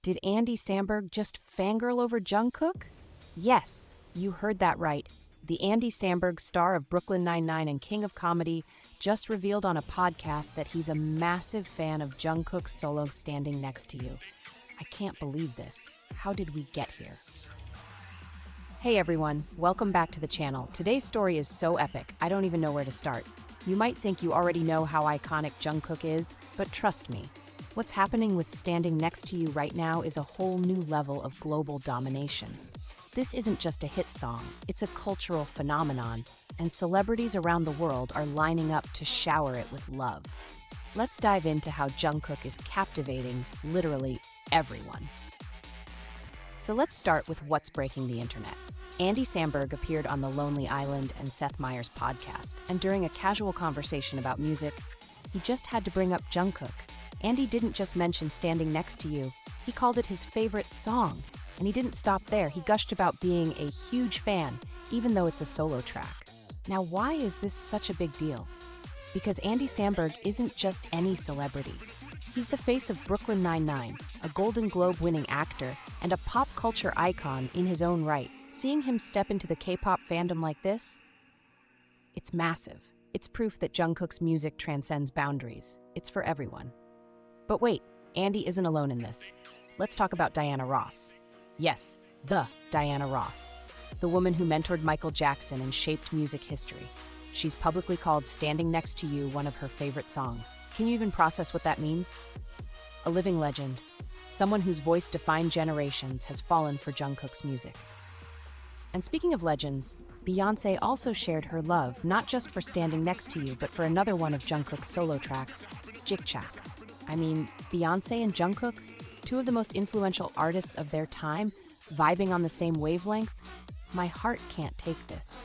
Did Andy Samberg just fangirl over Jungkook? Yes, you heard that right. The Andy Samberg, star of Brooklyn Nine-Nine and king of comedy, just revealed on a podcast that he's a massive fan of Jungkook's solo Standing Next to You. I can't believe this. How did we get here? Hey everyone, welcome back to the channel. Today's story is so epic, I don't even know where to start. You might think you already know how iconic Jungkook is, but trust me, what's happening with Standing Next to You right now is a whole new level of global domination. This isn't just a hit song, it's a cultural phenomenon, and celebrities around the world are lining up to shower it with love. Let's dive into how Jungkook is captivating literally everyone. So let's start with what's breaking the internet. Andy Samberg appeared on The Lonely Island and Seth Meyers' podcast, and during a casual conversation about music, he just had to bring up Jungkook. Andy didn't just mention Standing Next to You, he called it his favorite song. And he didn't stop there, he gushed about being a huge fan, even though it's a solo track. Now why is this such a big deal? Because Andy Samberg isn't just any celebrity. He's the face of Brooklyn Nine-Nine, a Golden Globe-winning actor, and a pop culture icon in his own right. Seeing him step into the K-pop fandom like this? It's massive. It's proof that Jungkook's music transcends boundaries. It's for everyone. But wait, Andy isn't alone in this. Let's talk about Diana Ross. Yes, the Diana Ross, the woman who mentored Michael Jackson and shaped music history. She's publicly called Standing Next to You one of her favorite songs. Can you even process what that means? A living legend, someone whose voice defined generations, has fallen for Jungkook's music. And speaking of legends, Beyoncé also shared her love not just for Standing Next to You, but for another one of Jungkook's solo tracks, Jik Chak. I mean, Beyoncé and Jungkook, two of the most influential artists of their time, vibing on the same wavelength? My heart can't take this.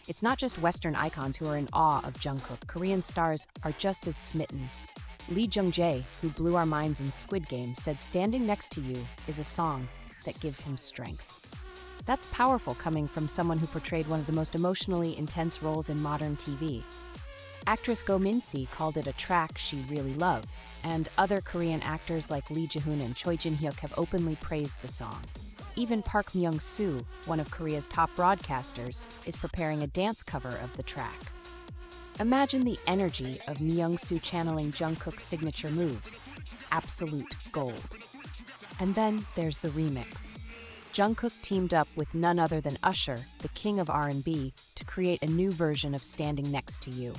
It's not just Western icons who are in awe of Jungkook. Korean stars are just as smitten. Lee Jung-jae, who blew our minds in Squid Game, said Standing Next to You is a song that gives him strength. That's powerful coming from someone who portrayed one of the most emotionally intense roles in modern TV. Actress Go Min-si called it a track she really loves, and other Korean actors like Lee Ji-hoon and Choi Jin-hyuk have openly praised the song. Even Park Myung-soo, one of Korea's top broadcasters, is preparing a dance cover of the track. Imagine the energy of Myung-soo channeling Jungkook's signature moves. Absolute gold. And then there's the remix. Jungkook teamed up with none other than Usher, the king of R&B, to create a new version of Standing Next to You.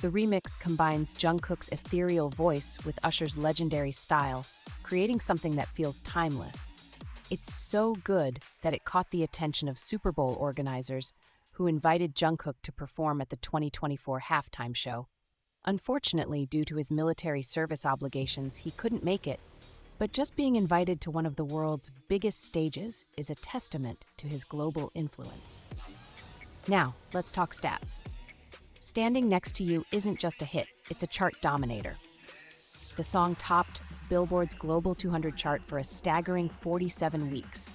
The remix combines Jungkook's ethereal voice with Usher's legendary style, creating something that feels timeless. It's so good that it caught the attention of Super Bowl organizers, who invited Jungkook to perform at the 2024 halftime show. Unfortunately, due to his military service obligations, he couldn't make it, but just being invited to one of the world's biggest stages is a testament to his global influence. Now, let's talk stats. Standing Next to You isn't just a hit, it's a chart dominator. The song topped Billboard's Global 200 chart for a staggering 47 weeks.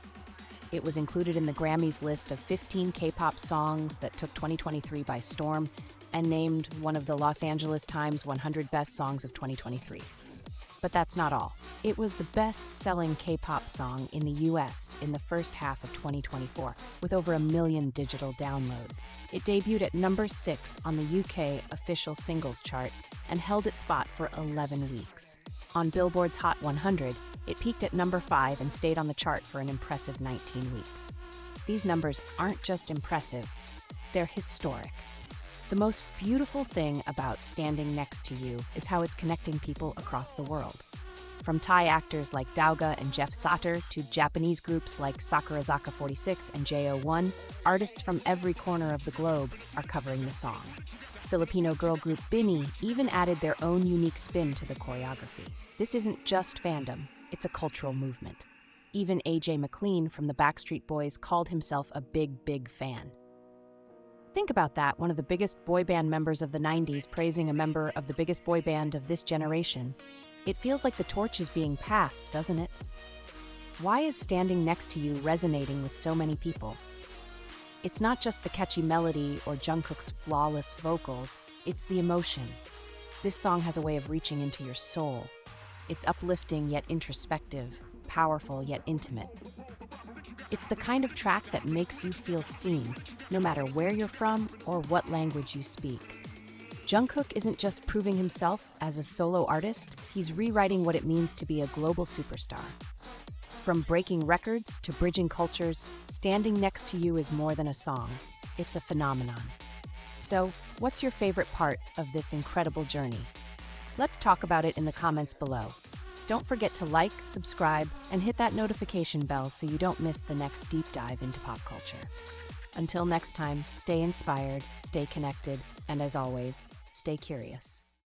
It was included in the Grammys list of 15 K-pop songs that took 2023 by storm and named one of the Los Angeles Times 100 Best Songs of 2023. But that's not all. It was the best-selling K-pop song in the US in the first half of 2024, with over 1 million digital downloads. It debuted at number 6 on the UK official singles chart and held its spot for 11 weeks. On Billboard's Hot 100, it peaked at number 5 and stayed on the chart for an impressive 19 weeks. These numbers aren't just impressive, they're historic. The most beautiful thing about Standing Next to You is how it's connecting people across the world. From Thai actors like Dauga and Jeff Sater to Japanese groups like Sakurazaka 46 and JO1, artists from every corner of the globe are covering the song. Filipino girl group Bini even added their own unique spin to the choreography. This isn't just fandom, it's a cultural movement. Even AJ McLean from the Backstreet Boys called himself a big fan. Think about that, one of the biggest boy band members of the 90s praising a member of the biggest boy band of this generation. It feels like the torch is being passed, doesn't it? Why is Standing Next to You resonating with so many people? It's not just the catchy melody or Jungkook's flawless vocals, it's the emotion. This song has a way of reaching into your soul. It's uplifting yet introspective, powerful yet intimate. It's the kind of track that makes you feel seen, no matter where you're from or what language you speak. Jungkook isn't just proving himself as a solo artist, he's rewriting what it means to be a global superstar. From breaking records to bridging cultures, Standing Next to You is more than a song. It's a phenomenon. So, what's your favorite part of this incredible journey? Let's talk about it in the comments below. Don't forget to like, subscribe, and hit that notification bell so you don't miss the next deep dive into pop culture. Until next time, stay inspired, stay connected, and as always, stay curious.